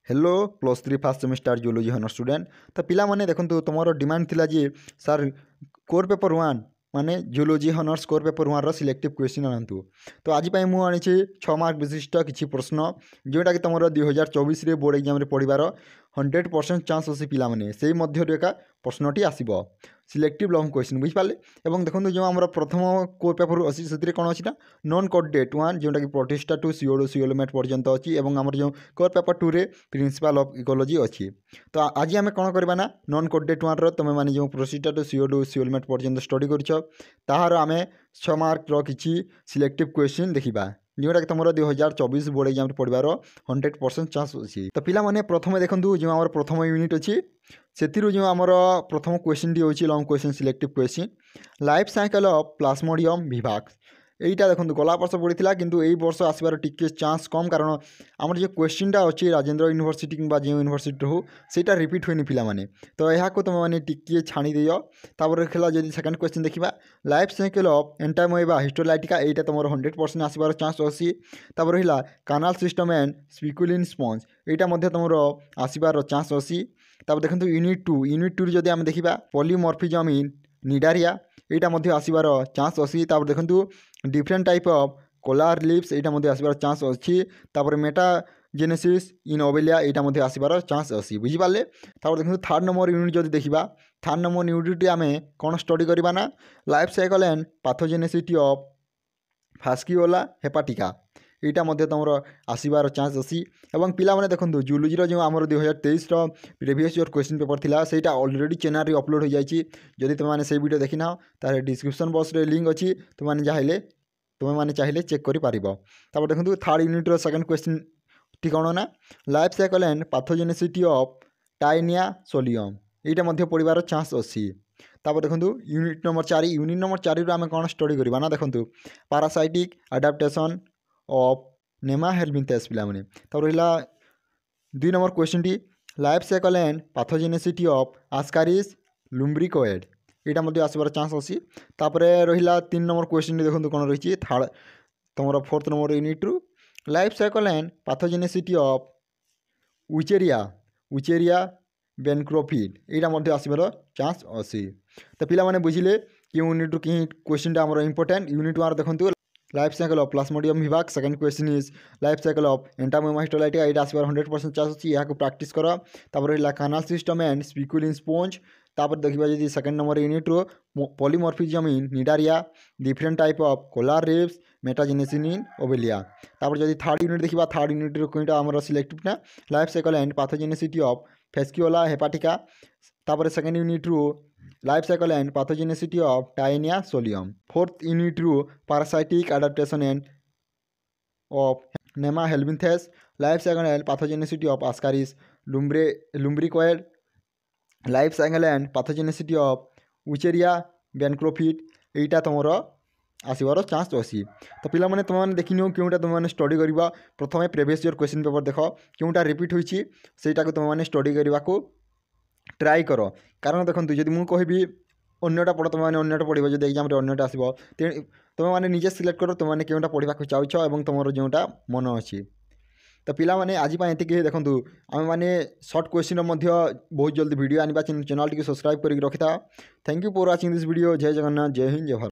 Hello plus three first semester geology honours student तो पिला माने देखंतु तुमरो डिमांड थिला जे सर कोर पेपर 1 माने जियोलॉजी हनर्स कोर पेपर 1 रो सिलेक्टिव क्वेश्चन आनतु। तो आज पई मु आनी छी 6 मार्क विशिष्ट किछि प्रश्न जोटा कि तुमरो 2024 रे बोर्ड एग्जाम रे पढिबार 100% चांस अछि पिला माने सेही मध्य रे का प्रश्नटी आसीबो सिलेक्टिव लॉन्ग क्वेश्चन बुझ पाले। एवं देखंतु जो हमर प्रथम कोर पेपर अछि सेतिरे कोन अछि ना नॉन कोडेड 1 जोटा कि प्रतिष्ठा टू सीओडो सीओलोमेट पर्यंत अछि एवं हमर जो कोर पेपर 2 रे प्रिंसिपल ऑफ इकोलॉजी अछि। तो आज आम कौन करवा ना नॉन कोडेड 1 रो तुम माने जो प्रोसीजर टू सीओडो सीओलोमेट पर्यंत स्टडी करछ ताहार आम 6 मार्क रो किछि सिलेक्टिव क्वेश्चन देखिबा जोटा कि तुम 2024 बोर्ड एग्जाम पढ़वार 100% चांस अच्छी। तो पिला माने प्रथम देखंतु जो आमर प्रथम यूनिट अच्छी से जो आमर प्रथम क्वेश्चन टी होची long question selective question life cycle of Plasmodium विभाग এইটা দেখুন গলা বর্ষ পড়িলা কিন্তু এই বর্ষ আসবার টিকে চান্স কম কারণ আমার যে কোশ্চিনটা অছি রাজেন্দ্র ইউনিভার্সিটি কিংবা যে ইউনিভার্সিটি হো সেটা রিপিট হয়নি পিলা মানে তো এহাকু তুমি মানে টিকে ছাড়ি দিও তারপরে খেলা যদি সেকেন্ড কোশ্চিন দেখিবা লাইফ সাইকেল অফ এন্টামোয়েবা হিস্টোলাইটিকা এইটা তোমার 100% আসবার চান্স অছি। তারপরে রহিলা কানাল সিস্টম এন্ড স্পিকুলিন স্পঞ্জ এইটা মধ্যে তোমার আসবার চান্স অছি। তারপর দেখুন यूनिट 2 যদি আমি দেখিবা পলিমরফিজম ইন নিডারিয়া এইটা মধ্যে আসবার চান্স অছি। তারপর দেখুন different type of Kolar lips यहाँ मध्य आसबार चांस अच्छी। तापर मेटाजेनेसिस इन ओबेलिया यहाँ मध्य आसबार चांस अच्छी बुझिपारे। तापर देखो थर्ड नंबर यूनिट जब देखा थर्ड नंबर यूनिट आम कौन स्टडी करवा ना life cycle and pathogenicity of Fasciola hepatica यहाँ मध्य तुम आसबार चांस अच्छी। और पिला माने देखो जूलोजी जो आम 2023 प्रीवियस ईयर क्वेश्चन पेपर थिला सेटा ऑलरेडी चैनल रे अपलोड हो जाइए जदि तुम से वीडियो देखी ना तार डिस्क्रिप्शन बॉक्स रे लिंक अच्छी तुम चाहे तुम मैंने चाहिए चेक कर पार। तापर देखो थर्ड यूनिट सेकंड क्वेश्चन टी कौन ना life cycle and pathogenicity of Taenia solium यहाँ मध्य पढ़वार चांस अच्छी। तापर देखो यूनिट नंबर 4 आम कौन स्टडी करवा ना देखो पारासाइटिक अडाप्टेशन ऑफ नेमा हेलमिंथेस पिला माने। तापर रहिला 2 नंबर क्वेश्चन टी life cycle and pathogenicity of Ascaris lumbricoides यहाँ मध्य आसबार चांस अच्छी। तापर रहिला 3 नंबर क्वेश्चन देखो कौन रही थर्ड तुम 4th नंबर यूनिट रु life cycle and pathogenicity of Wuchereria bancrofti यहाँ मध्य आसबार चांस अच्छी। तो पिला माने बुझिले कि यूनिट रु कि क्वेश्चन आमर इंपोर्टेंट यूनिट 1 देखो लाइफ साइकिल ऑफ प्लाज्मोडियम विभाग second question is life cycle of Entamoeba histolytica यहाँ आसबार 100% चांस अच्छी यहाँ प्रैक्टिस कर। तापर रहिला canal system and spicules sponge तापर देखा जी सेकंड नंबर यूनिट रो polymorphism in Cnidaria different type of coral reefs metagenesis in Obelia. तापर जब थर्ड यूनिट देखा थर्ड यूनिट रो कोईटा आमर सिलेक्टिव ना life cycle and pathogenicity of Fasciola hepatica. तापर सेकंड यूनिट रो life cycle and pathogenicity of Taenia solium. Fourth unit रो parasitic adaptation and of Nemathelminthes life cycle and pathogenicity of Ascaris lumbricoides life cycle and pathogenicity of Wuchereria bancrofti यहाँ तुम आसबार chance अच्छी। तो पिला माने तुम देखी नियो क्योंटा तुम मैंने स्टडी करवा प्रथम प्रीवियस ईयर क्वेश्चन पेपर देख क्योंटा रिपीट होती तुम मैंने स्टडी करने को ट्राई कर। कारण देखो जब मुझे कहबी अन्यटा पढ़ तुम मैंने अन्यटा पढ़ जब एग्जाम अन्यटा आसो तुम मैंने निजे सिलेक्ट कर तुम मैंने क्योंटा पढ़ा चाहछ और तुम जोटा मन अच्छी। तो पिला माने आज ये देखो आम मैंने सर्ट क्वेश्चन बहुत जल्दी वीडियो आने चैनल टी सब्सक्राइब करके रखी था। Thank you for watching this video. जय जगन्नाथ जय हिंद जय भारत।